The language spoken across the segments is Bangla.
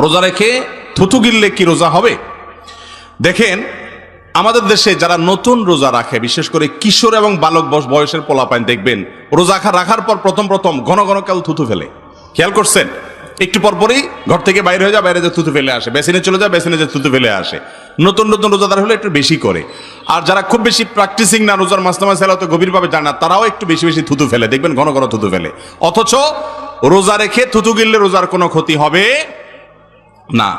রোজা রেখে থুতু গিললে কি রোজা হবে? দেখেন, আমাদের দেশে যারা নতুন রোজা রাখে, বিশেষ করে কিশোর এবং বালক বয়সের পোলাপাইন, দেখবেন রোজা রাখার পর প্রথম ঘন ঘন কেউ থুতু ফেলে। খেয়াল করছেন? একটু পরপরই ঘর থেকে বাইরে হয়ে যায়, বাইরে যে থুতু ফেলে আসে, বেসিনে চলে যায়, বেসিনে যে থুতু ফেলে আসে। নতুন নতুন রোজাদার হলে একটু বেশি করে। আর যারা খুব বেশি প্র্যাকটিসিং না, রোজার মাসনামা সেলাতে গভীরভাবে জানা, তারাও একটু বেশি বেশি থুতু ফেলে, দেখবেন ঘন ঘন থুতু ফেলে। অথচ রোজা রেখে থুতু গিললে রোজার কোনো ক্ষতি হবে না।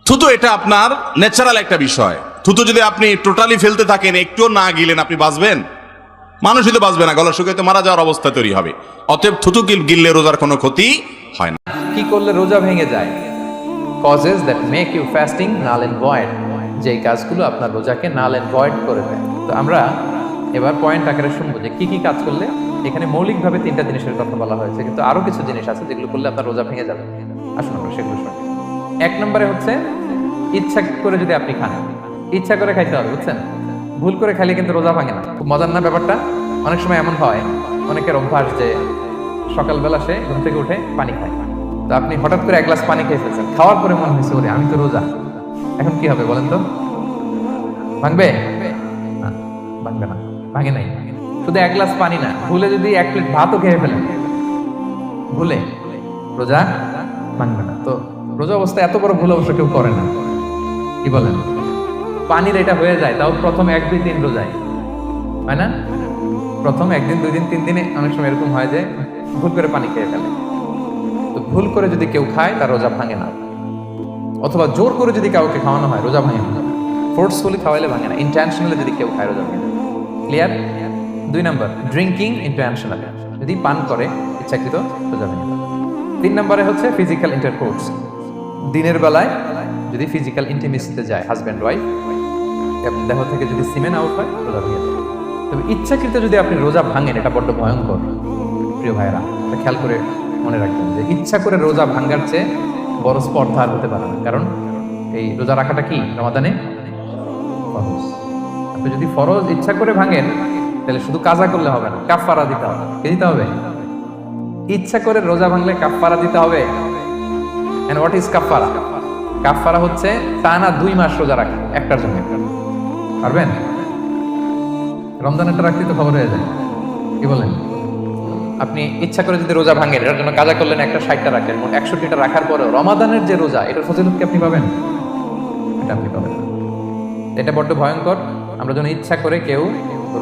থুতু এটা আপনার ন্যাচারাল একটা বিষয়। থুতু যদি আপনি টোটালি ফেলতে থাকেন, একটুও না গিলেন, আপনি বাঁচবেন? মানুষই তো বাঁচবে না, গলা শুকাইতে মারা যাওয়ার অবস্থা তৈরি হবে। অতএব থুতু গিললে রোজার কোনো ক্ষতি হয় না। কি করলে রোজা ভেঙে যায়? Causes that make you fasting null and void, যে কাজগুলো আপনার রোজাকে নাল এন্ড ভয়েড করে দেয়। তো আমরা এবার পয়েন্ট আকারে শুনবো যে কি কি কাজ করলে। এখানে মৌলিকভাবে 3টা জিনিসের কথা বলা হয়েছে, কিন্তু আরো কিছু জিনিস আছে যেগুলো করলে আপনার রোজা ভেঙে যাবে। আসুন আমরা সেগুলো শুনি। 1 নম্বরে হচ্ছে ইচ্ছা করে যদি আপনি খান, ইচ্ছা করে খাইতে হবে, বুঝছেন? ভুল করে খাইলে কিন্তু রোজা ভাঙে না। খুব মজার না ব্যাপারটা? অনেক সময় এমন হয়, অনেকের অভ্যাস যে সকালবেলা সে ঘুম থেকে উঠে পানি খায়। তো আপনি হঠাৎ করে 1 গ্লাস পানি খেয়ে ফেলছেন, খাওয়ার পরে মনে হয়েছে ওরে আমি তো রোজা, এখন কি হবে বলেন তো? ভাঙবে না? ভাঙবে না, ভাঙে নাই। শুধু 1 গ্লাস পানি না, ভুলে যদি 1 প্লেট ভাতও খেয়ে ফেলেন, ভুলে, রোজা ভাঙবে না। তো রোজা অবস্থায় এত বড় ভুল অবশ্য কেউ করে না, কি বলেন? পানির এটা হয়ে যায়, তাও প্রথম 1, 2, 3 রোজায়, হয় না? প্রথম 1 দিন, 2 দিন, 3 দিনে অনেক সময় এরকম হয় যে ভুল করে পানি খেয়ে ফেলে। তো ভুল করে যদি কেউ খায় তার রোজা ভাঙে না। অথবা জোর করে যদি কাউকে খাওয়ানো হয়, রোজা ভাঙে না। ফোর্সফুলি খাওয়াইলে ভাঙে না। ইন্টেনশনালি যদি কেউ খায়, রোজা ভাঙে না। ক্লিয়ার? 2 নম্বর, ড্রিঙ্কিং ইন্টেনশনালি, যদি পান করে ইচ্ছাকৃত, রোজা ভাঙে না। 3 নম্বরে হচ্ছে ফিজিক্যাল ইন্টারকোর্স, দিনের বেলায় যদি ফিজিক্যাল ইন্টিমেসিতে যায় হাজব্যান্ড ওয়াইফ, দেহ থেকে যদি সিমেন আউট হয়, রোজা ভেঙে যায়। তবে ইচ্ছাকৃত যদি আপনি রোজা ভাঙেন, এটা বড্ড ভয়ঙ্কর প্রিয় ভাইরা। এটা খেয়াল করে মনে রাখবেন যে ইচ্ছা করে রোজা ভাঙার চেয়ে বড় স্পর্ধা আর হতে পারে না। কারণ এই রোজা রাখাটা কি রমাদানে ফরজ। আপনি যদি ফরজ ইচ্ছা করে ভাঙেন, তাহলে শুধু কাজা করলে হবে না, কাফফারা দিতে হবে। কি দিতে হবে? ইচ্ছা করে রোজা ভাঙলে কাফফারা দিতে হবে। এন্ড হোয়াট ইজ কাফফারা? কাফফারা হচ্ছে টানা 2 মাস রোজা রাখা একটার জন্য। পারবেন? রমজানেরটা রাখতে তো খবর হয়ে যায়, কি বলেন? আপনি ইচ্ছা করে যদি রোজা ভাঙেন, এটার জন্য কাজা করলেন, একটা 60টা রাখলেন, 61টা রাখার পরেও রমাদানের যে রোজা, এটার ফজিলত কি আপনি পাবেন? এটা আপনি পাবেন না। এটা বড্ড ভয়ঙ্কর। আমরা যেন ইচ্ছা করে কেউ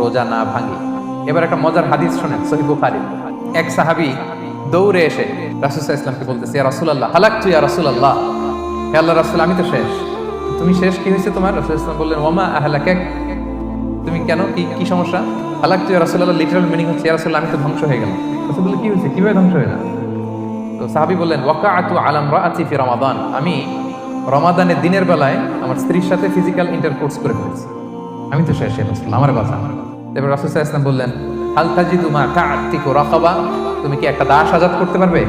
রোজা না ভাঙি। এবার একটা মজার হাদিস শোনেন, সহিহ বুখারী। এক সাহাবী দৌড়ে এসে রাসূল সাল্লাল্লাহু আলাইহি ওয়াসাল্লামকে বলতেছে, ইয়া রাসূলুল্লাহ, হালাকতু ইয়া রাসূলুল্লাহ, হে আল্লাহর রাসূল, আমি তো শেষ। তুমি শেষ, কি হয়েছে তোমার? রাসূল সাল্লাল্লাহু আলাইহি ওয়াসাল্লাম বললেন, ওয়ামা আহলাকাক, তুমি কেন, কি সমস্যা? হালাকতু ইয়া রাসূলুল্লাহ লিটারাল মিনিং হচ্ছে, ইয়া রাসূলুল্লাহ, আমি তো ধ্বংস হয়ে গেলাম। রাসূল বললেন, কি হয়েছে, কিভাবে ধ্বংস হয়ে গেল? তো সাহাবী বললেন, ওয়াকাআতু আলা ইমরাআতি ফি রমাদান, আমি রমাদানের দিনের বেলায় আমার স্ত্রীর সাথে ফিজিক্যাল ইন্টারকোর্স করে ফেলেছি, আমি তো শেষ, রাসূলুল্লাহ আমার কথা। এবার রাসূল সাল্লাল্লাহু আলাইহি ওয়াসাল্লাম বললেন, হাল তাজিদু মা কা'তিকু রাকাবা, তুমি কি একটা দাস আজাদ করতে পারবে?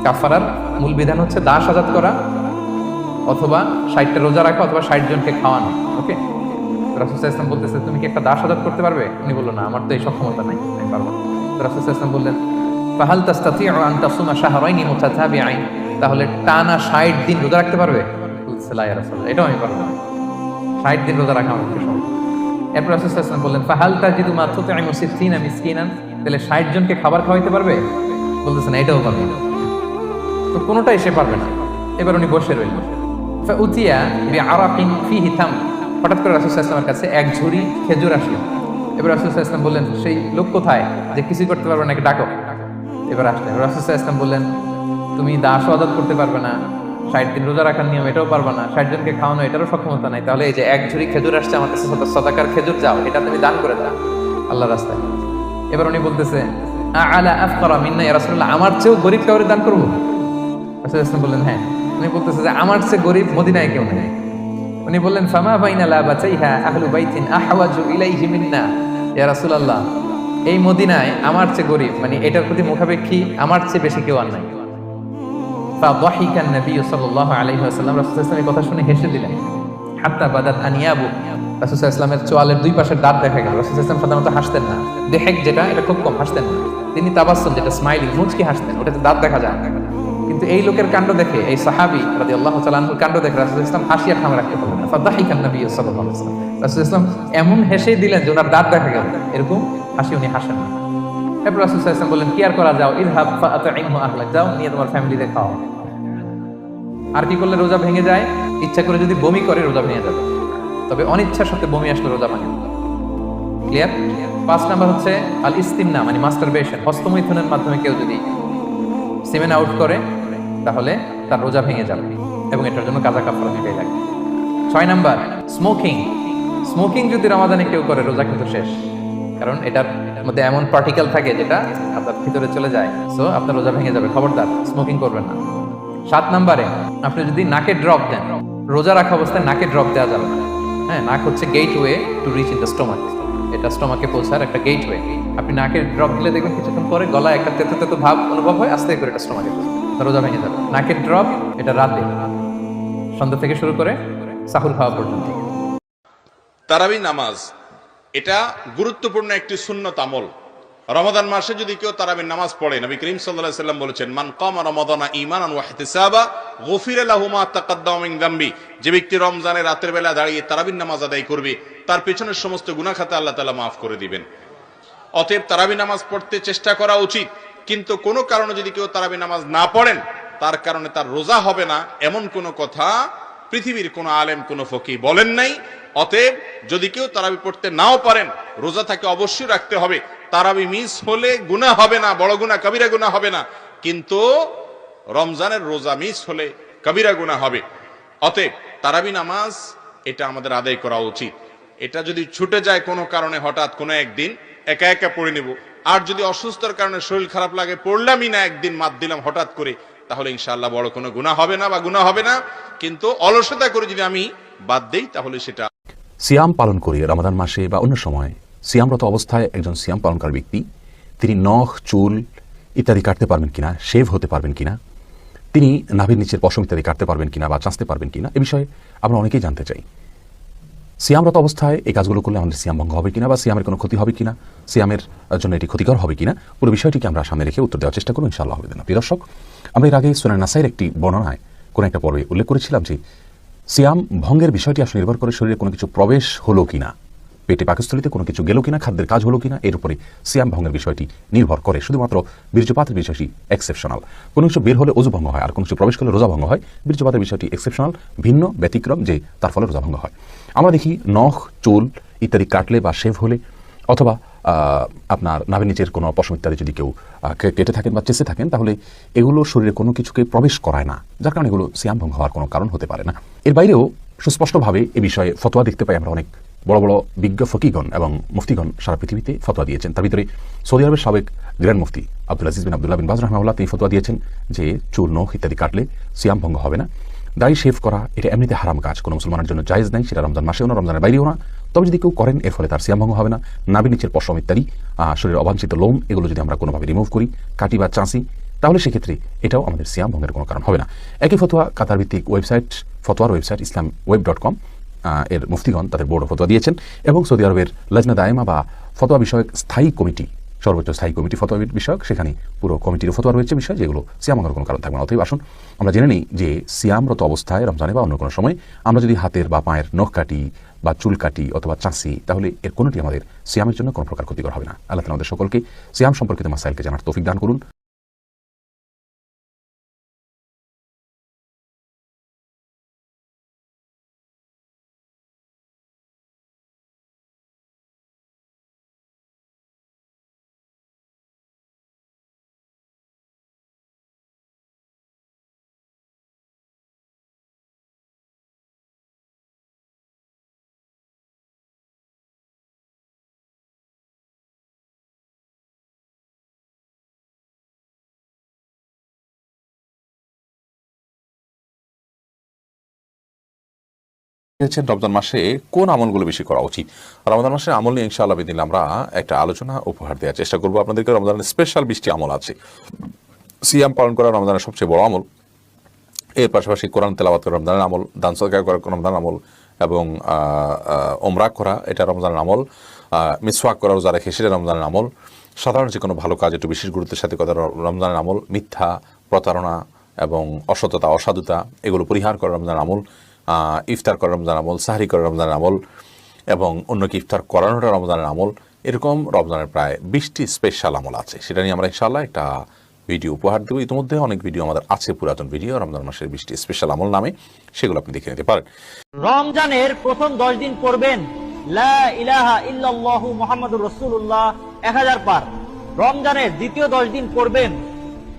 কাফারার মূল বিধান হচ্ছে দাস আজাদ করা, অথবা 60টা রোজা রাখা, অথবা 60 জনকে খাওয়ানো। ওকে, রাসূল সাল্লাল্লাহু আলাইহি ওয়াসাল্লাম বলতেছে, তুমি কি একটা দাস আজাদ করতে পারবে? উনি বলল, না, আমার তো এই সক্ষমতা নাই, আমি পারবো না। রাসূল সাল্লাল্লাহু আলাইহি ওয়াসাল্লাম বললেন, ফাহাল তাস্তাতিউ আন তাসুমা শাহরাইনি মুতাতাবিআইন, তাহলে টানা 60 দিন রোজা রাখতে পারবে? বলছে, লা ইয়া রাসূলুল্লাহ, এটাও আমি পারবো না, 60 দিন রোজা রাখা আমার পক্ষে সম্ভব। এরপর রাসূল সাল্লাল্লাহু আলাইহি ওয়াসাল্লাম বললেন, ফাহাল তাজিদু মা তুতঈমু 60 মিসকিনান, তাহলে 60 জনকে খাবার খাওয়াইতে পারবে? বলতেছে, না, এটাও পারবে না। তো কোনোটাই সে পারবে না। এবার উনি বসে রইলেন। ফাউতিয়া বিআরাকিন ফিহি তাম, হঠাৎ করে রাসূল সাল্লাল্লাহু আলাইহি ওয়াসাল্লামের কাছে এক ঝুড়ি খেজুর আসলো। এবার রাসূল সাল্লাল্লাহু আলাইহি ওয়াসাল্লাম বললেন, সেই লোক কোথায় যে কিছুই করতে পারবে না, নাকি ডাকো। এবার আসলেন। রাসূল সাল্লাল্লাহু আলাইহি ওয়াসাল্লাম বললেন, তুমি দাস আজাদ করতে পারবে না, 60 দিন রোজা রাখার নিয়ম এটাও পারবে না, 60 জনকে খাওয়ানো এটারও সক্ষমতা নাই, তাহলে এই যে এক ঝুড়ি খেজুর আসছে আমার কাছে, সাদাকার খেজুর, যাও, এটা তুমি দান করে দাও আল্লাহর রাস্তায়। এবার উনি বলতেছে, আলা আফকারা মিন্না ইয়া রাসূলুল্লাহ, আমার চেয়েও গরিব কাউরে দান করবো? রাসূল সাল্লাল্লাহু আলাইহি ওয়াসাল্লাম বললেন, হ্যাঁ। উনি বলতেছে যে আমার চেয়ে গরিব মদিনায় কেউ নেই। উনি বললেন, ফামা বাইনা লাবাতাইহা আহলু বাইতিন আহওয়াজু ইলাইহি মিন্না ইয়া রাসূলুল্লাহ, এই মদিনায় আমার চেয়ে গরিব, মানে এটার প্রতি মুখাপেক্ষী আমার চেয়ে বেশি কেউ আর নাই। ফাদাহিকা নবী সাল্লাল্লাহু আলাইহি ওয়াসাল্লাম, রাসূল সাল্লাল্লাহু আলাইহি ওয়াসাল্লাম এই কথা শুনে হেসে দিলেন। হাত্তা বাদাত আনিয়াবু, রাসূল সাল্লাল্লাহু আলাইহি ওয়াসাল্লামের চোয়ালের 2 পাশের দাঁত দেখা গেল। রাসূল সাল্লাল্লাহু আলাইহি ওয়াসাল্লাম সাধারণত হাসতেন না, দেহেক যেটা, এটা খুব কম হাসতেন না। তিনি তাবাসসুম, যেটা স্মাইলিং, মুচকি হাসতেন, ওটাতে দাঁত দেখা যায় না। কিন্তু এই লোকের কাণ্ড দেখে, এই সাহাবী রাদিয়াল্লাহু তাআলা আনহুর কাণ্ড দেখে রাসূলুল্লাহ সাল্লাল্লাহু আলাইহি ওয়াসাল্লাম হাসি আর থামে রাখতে পারলেন না। ফাদাহিকান নবী সাল্লাল্লাহু আলাইহি ওয়াসাল্লাম, রাসূলুল্লাহ সাল্লাল্লাহু আলাইহি ওয়াসাল্লাম এমন হেসে দিলেন যে ওনার দাঁত দেখা গেল, এরকম হাসি উনি হাসেন না। এরপর রাসূলুল্লাহ সাল্লাল্লাহু আলাইহি ওয়াসাল্লাম বললেন, কি আর করা, যাও, ইযহাব ফাআতইমহু আহলাক, যাও নিয়ে তোমার ফ্যামিলিতে খাও। আর কি করলে রোজা ভেঙে যায়? ইচ্ছা করে যদি বমি করে রোজা ভেঙে যাবে, তবে অনিচ্ছার সাথে বমি আসলে রোজা ভাঙে। ক্লিয়ার? 5 নাম্বার হচ্ছে আল ইস্তিমনা, মানে মাস্টারবেশন, হস্তমৈথুনের মাধ্যমে কেউ যদি সিমেন আউট করে তাহলে তার রোজা ভেঙে যাবে এবং এটার জন্য কাজা কাফারা দিতেই লাগে। 6 নাম্বার স্মোকিং। স্মোকিং যদি রমাদানে কেউ করে রোজা কিন্তু শেষ, কারণ এটার মধ্যে এমন পার্টিকেল থাকে যেটা আপনার ভিতরে চলে যায়, সো আপনার রোজা ভেঙে যাবে, খবরদার স্মোকিং করবেন না। 7 নাম্বারে আপনি যদি নাকে ড্রপ দেন, রোজা রাখা অবস্থায় নাকে ড্রপ দেওয়া যাবে না। হ্যাঁ, নাক হচ্ছে gateway to reach in the stomach, এটা স্টোমাকে পৌঁছার একটা গেটওয়ে। আপনি নাকে ড্রপ দিলে দেখবেন কিছুক্ষণ পরে গলায় একটা তেতো তেতো ভাব অনুভব হয়, আস্তে করে এটা স্টোমাকে রোজা ভেঙে যাবে। নাকের ড্রপ এটা রাতে সন্ধ্যা থেকে শুরু করে সাহুর খাওয়া পর্যন্ত। তারাবি নামাজ এটা গুরুত্বপূর্ণ একটি সুন্নত আমল। রমাদান মাসে যদি কেউ তারাবির নামাজ পড়ে, নবী করিম সাল্লাল্লাহু আলাইহি ওয়াসাল্লাম বলেছেন, মান কামা রমাদানা ঈমানান ওয়া ইহতিসাবা গুফিরা লাহু মা তাকাদ্দামা মিন যামবি। যে ব্যক্তি রমজানে রাতের বেলা দাঁড়িয়ে তারাবির নামাজ আদায় করবে, তার পেছনের সমস্ত গুনাহ খাতা আল্লাহ তাআলা মাফ করে দিবেন। অতএব তারাবি নামাজ পড়তে চেষ্টা করা উচিত। কিন্তু কোনো কারণে যদি কেউ তারাবি নামাজ না পড়েন, তার কারণে তার রোজা হবে না, এমন কোনো কথা পৃথিবীর কোনো আলেম, কোনো ফকিহ বলেন নাই। অতএব যদি কেউ তারাবি পড়তে নাও পারেন, রোজা তাকে অবশ্যই রাখতে হবে। তারাবি মিস হলে গুনাহ হবে না, বড় গুনাহ কবিরা গুনাহ হবে না, কিন্তু রমজানের রোজা মিস হলে কবিরা গুনাহ হবে। অতএব তারাবি নামাজ এটা আমাদের আদায় করা উচিত। এটা যদি ছুটে যায় কোনো কারণে, হঠাৎ কোনো একদিন একা একা পড়ে নেব, আর যদি অসুস্থতার কারণে শরীর খারাপ লাগে, পড়লামই না, একদিন মাত দিলাম হঠাৎ করে, তাহলে ইনশাআল্লাহ বড় কোনো গুনাহ হবে না বা গুনাহ হবে না। কিন্তু অলসতা করে যদি আমি বাদ দেই, তাহলে সেটা। সিয়াম পালন করি রমাদান মাসে বা অন্য সময়, সিয়ামরত অবস্থায় একজন সিয়াম পালনকারী ব্যক্তি তিনি নখ, চুল ইত্যাদি কাটতে পারবেন কিনা, শেভ হতে পারবেন কিনা, তিনি নাভির নিচের পশম ইত্যাদি কাটতে পারবেন কিনা বা চাঁচতে পারবেন কিনা, এ বিষয়ে আমরা অনেকেই জানতে চাই। সিয়ামরত অবস্থায় এই কাজগুলো করলে আমাদের সিয়াম ভঙ্গ হবে কিনা বা সিয়ামের কোনো ক্ষতি হবে কিনা, সিয়ামের জন্য এটি ক্ষতিকর হবে কিনা, পুরো বিষয়টিকে আমরা সামনে রেখে উত্তর দেওয়ার চেষ্টা করব ইনশাআল্লাহ হবে না। প্রিয় দর্শক, আমরা এর আগে সুনান নাসাইর একটি বর্ণনায় কোনো একটা পর্বে উল্লেখ করেছিলাম যে সিয়াম ভঙ্গের বিষয়টি আসলে নির্ভর করে শরীরে কোনো কিছু প্রবেশ হলো কিনা, পেটে পাকস্থলিতে কোনো কিছু গেল কিনা, খাদ্যের কাজ হলো কিনা, এর উপরে সিয়াম ভঙ্গের বিষয়টি নির্ভর করে। শুধুমাত্র বীর্যপাতের বিষয়টি এক্সেপশনাল। কোনো কিছু বের হলে ওযু ভঙ্গ হয়, আর কোনো কিছু প্রবেশ করলে রোজা ভঙ্গ হয়। বীর্যপাতের বিষয়টি এক্সেপশনাল, ভিন্ন, ব্যতিক্রম, যে তার ফলে রোজা ভঙ্গ হয়। আমরা দেখি নখ, চুল ইত্যাদি কাটলে বা শেভ হলে, অথবা আপনার নাভির নিচের কোনো পশম ইত্যাদি যদি কেউ কেটে থাকেন বা চেঁচে থাকেন, তাহলে এগুলো শরীরে কোনো কিছুকে প্রবেশ করায় না, যার কারণে এগুলো সিয়াম ভঙ্গ হওয়ার কোনো কারণ হতে পারে না। এর বাইরেও সুস্পষ্টভাবে এ বিষয়ে ফতোয়া দেখতে পাই আমরা। অনেক বড় বড় বিজ্ঞ ফকিগণ এবং মুফতিগণ সারা পৃথিবীতে ফতোয়া দিয়েছেন। তার ভিতরে সৌদি আরবের সাবেক গ্র্যান্ড মুফতি আব্দুল আজিজ বিন আব্দুল্লাহ বিন বাজ রাহমাহুল্লাহ তিনি ফতোয়া দিয়েছেন যে চুল, নখ ইত্যাদি কাটলে সিয়াম ভঙ্গ হবে না। দাড়ি শেভ করা এটা এমনিতে হারাম কাজ, কোনো মুসলমানের জন্য জায়েজ নাই, সেটা রমজান মাসেও না, রমজানের বাইরেও না। তবে যদি কেউ করেন, এর ফলে তার সিয়াম ভঙ্গ হবে না। নাভি নিচের পশম ইত্যাদি শরীরের অবাঞ্ছিত লোম, এগুলো যদি আমরা কোনোভাবে রিমুভ করি, কাটি বা চাঁচি, তাহলে সেক্ষেত্রে এটাও আমাদের সিয়াম ভঙ্গের কোনো কারণ হবে না। একই ফতোয়া কাতার ভিত্তিক ওয়েবসাইট, ফতোয়ার ওয়েবসাইট islamweb.com এর মুফতিগণ তাদের বোর্ড ফতোয়া দিয়েছেন, এবং সৌদি আরবের লজনা দায়েমা বা ফতোয়া বিষয়ক স্থায়ী কমিটি, সর্বোচ্চ স্থায়ী কমিটি ফতোয়া বিষয়ক, সেখানে পুরো কমিটির ফতোয়া রয়েছে বিষয় যেগুলো সিয়াম ভঙ্গের কোনো কারণ থাকবে না। অতএব আসুন আমরা জেনে নিই যে সিয়ামরত অবস্থায় রমজানে বা অন্য কোনো সময় আমরা যদি হাতের বা পায়ের নখ কাটি বা চুল কাটি অথবা চাঁচি, তাহলে এর কোনোটি আমাদের সিয়ামের জন্য কোনো প্রকার ক্ষতিকর হবে না। আল্লাহ তাআলা আমাদের সকলকে সিয়াম সম্পর্কিত মাসাইলকে জানার তৌফিক দান করুন। রমজান মাসে কোন আমলগুলো বেশি করা উচিত? রমজান মাসের আমল নিয়ে ইনশাআল্লাহ বিদিন আমরা একটা আলোচনা উপহার দেওয়ার চেষ্টা করবো আপনাদেরকে। রমজানের স্পেশাল 20টি আমল আছে। সিয়াম পালন করা রমজানের সবচেয়ে বড় আমল। এর পাশাপাশি কোরআন তেলাওয়াত করা রমজানের আমল, দান সদকা করা রমজানের আমল, এবং ওমরা করা এটা রমজানের আমল, মিসওয়াক করা রোজা রেখে সেটা রমজানের আমল, সাধারণ যে কোনো ভালো কাজ একটু বিশেষ গুরুত্বের সাথে করা রমজানের আমল, মিথ্যা, প্রতারণা, এবং অসততা অসাধুতা এগুলো পরিহার করা রমজান আমল, ইফতার করা রমজান আমল, সাহরি করা রমজান আমল এবং অন্যকে ইফতার করানোটা রমজানের আমল, এরকম রমজানের প্রায় 20টি স্পেশাল আমল আছে। সেটা নিয়ে আমরা ইনশাআল্লাহ একটা ভিডিও উপহার দেবো। ইতিমধ্যে অনেক ভিডিও আমাদের আছে, পুরাতন ভিডিও রমজান মাসের 20টি স্পেশাল আমল নামে, সেগুলো আপনি দেখে নিতে পারেন। রমজানের প্রথম 10 দিন পড়বেন লা ইলাহা ইল্লাল্লাহু মুহাম্মাদুর রাসূলুল্লাহ 1000 বার। রমজানের দ্বিতীয় 10 দিন পড়বেন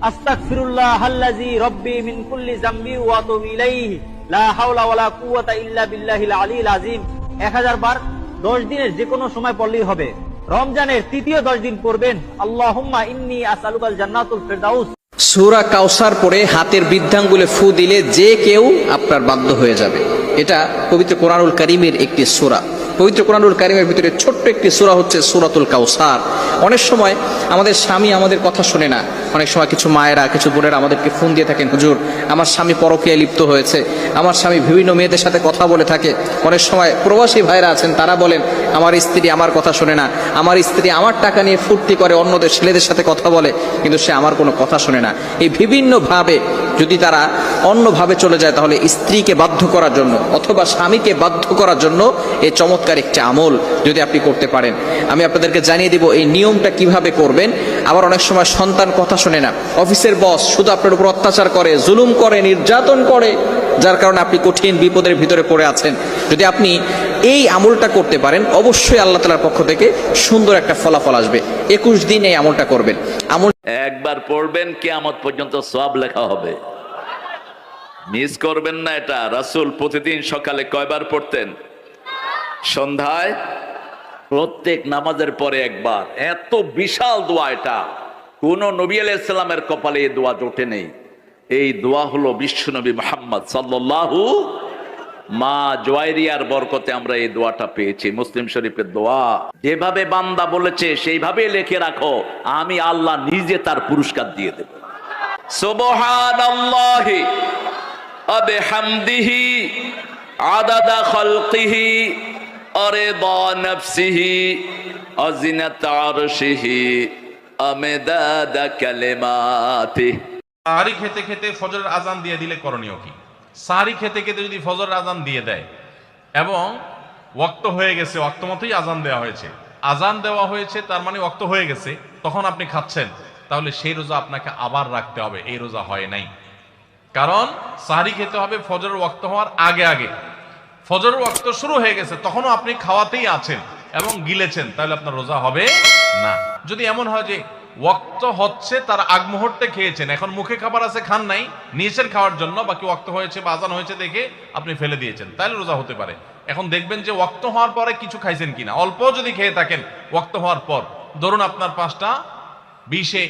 আস্তাগফিরুল্লাহ আল্লাযী রব্বি মিন কুল্লি যামবি ওয়া আতুবু ইলাইহি লা হাওলা ওয়ালা কুওয়াতা ইল্লা বিল্লাহিল আলিয়্যিল আযীম 1000 বার। 10 দিনের যে কোনো সময় পড়লেই হবে। রমজানের তৃতীয় 10 দিন পড়বেন আল্লাহুম্মা ইন্নী আসআলুকাল জান্নাতুল ফিরদাউস। সূরা কাউসার পড়ে হাতের বৃদ্ধাঙ্গুলে ফু দিলে যে কেউ আপনার বাধ্য হয়ে যাবে। এটা পবিত্র কোরআনুল কারীমের একটি সূরা। পবিত্র কোরআনুল কারীমের ভিতরে ছোট্ট একটি সূরা হচ্ছে সূরাতুল কাউসার। অনেক সময় আমাদের স্বামী আমাদের কথা শুনে না। অনেক সময় কিছু মায়েরা, কিছু বোনেরা আমাদেরকে ফোন দিয়ে থাকেন, হুজুর আমার স্বামী পরকীয়ায় লিপ্ত হয়েছে, আমার স্বামী বিভিন্ন মেয়েদের সাথে কথা বলে থাকে। অনেক সময় প্রবাসী ভাইরা আছেন, তারা বলেন আমার স্ত্রী আমার কথা শুনে না, আমার স্ত্রী আমার টাকা নিয়ে ফুর্তি করে অন্যদের ছেলেদের সাথে কথা বলে, কিন্তু সে আমার কোনো কথা শুনে না। এই বিভিন্নভাবে যদি তারা অন্যভাবে চলে যায়, তাহলে স্ত্রীকে বাধ্য করার জন্য অথবা স্বামীকে বাধ্য করার জন্য এই চমৎকার একটি আমল যদি আপনি করতে পারেন, আমি আপনাদেরকে জানিয়ে দিব এই নিয়মটা কিভাবে করবেন। আবার অনেক সময় সন্তান কথা শুনে না, অফিসের বস শুধু আপনার উপর অত্যাচার করে, জুলুম করে, নির্যাতন করে, যার কারণে আপনি কঠিন বিপদের ভিতরে পড়ে আছেন। যদি আপনি এই আমলটা করতে পারেন, অবশ্যই আল্লাহ তাআলার পক্ষ থেকে সুন্দর একটা ফলাফল আসবে। 21 দিন এই আমলটা করবেন। আমল একবার পড়বেন, কিয়ামত পর্যন্ত সওয়াব লেখা হবে। মিস করবেন না এটা। রাসূল প্রতিদিন সকালে কয়বার পড়তেন? সন্ধ্যায়, প্রত্যেক নামাজের পরে একবার। এত বিশাল দোয়া এটা, কোন নবী আলাইহিস সালামের কপালে এই দোয়া জোটে নেই। এই দোয়া হলো বিশ্বনবী মুহাম্মদ সাল্লাল্লাহু, মা জুয়াইরিয়ার বরকতে আমরা এই দোয়াটা পেয়েছি। মুসলিম শরীফের দোয়া। যেভাবে বান্দা বলেছে সেইভাবে লিখে রাখো, আমি আল্লাহ নিজে তার পুরস্কার দিয়ে দেব। সুবহানাল্লাহি ওয়া বিহামদিহি আদাদা খালকিহি আরিদা নাফসিহি আযিনাতা আরশিহি আমদাদা কালিমাতিহি। সাহারি খেতে খেতে ফজরের আজান দিয়ে দিলে করণীয় কি? সাহারি খেতে খেতে যদি ফজরের আজান দিয়ে দেয় এবং ওয়াক্ত হয়ে গেছে, ওয়াক্ত মতোই আজান দেওয়া হয়েছে, আজান দেওয়া হয়েছে তার মানে ওয়াক্ত হয়ে গেছে, তখন আপনি খাচ্ছেন, তাহলে সেই রোজা আপনাকে আবার রাখতে হবে। এই রোজা হয় নাই। কারণ সাহারি খেতে হবে ফজরের ওয়াক্ত হওয়ার আগে আগে। ফজরের ওয়াক্ত শুরু হয়ে গেছে, তখনও আপনি খাওয়াতেই আছেন এবং গিলেছেন, তাহলে আপনার রোজা হবে না। যদি এমন হয় যে ওয়াক্ত হচ্ছে তার আগ মুহূর্তে খেয়েছেন, এখন মুখে খাবার আছে, খান নাই, নিয়েছেন খাওয়ার জন্য, বাকি ওয়াক্ত হয়েছে বা আজান হয়েছে দেখে আপনি ফেলে দিয়েছেন, তাহলে রোজা হতে পারে। এখন দেখবেন যে ওয়াক্ত হওয়ার পরে কিছু খাইছেন কিনা। অল্প যদি খেয়ে থাকেন ওয়াক্ত হওয়ার পর, ধরুন আপনার 5:20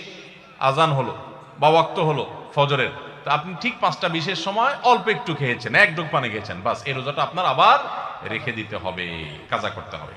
আজান হলো বা ওয়াক্ত হলো ফজরের, তো আপনি ঠিক 5:20 সময় অল্প একটু খেয়েছেন, 1 ঢোক পানি খেয়েছেন, বাস এই রোজাটা আপনার আবার রেখে দিতে হবে, কাজা করতে হবে।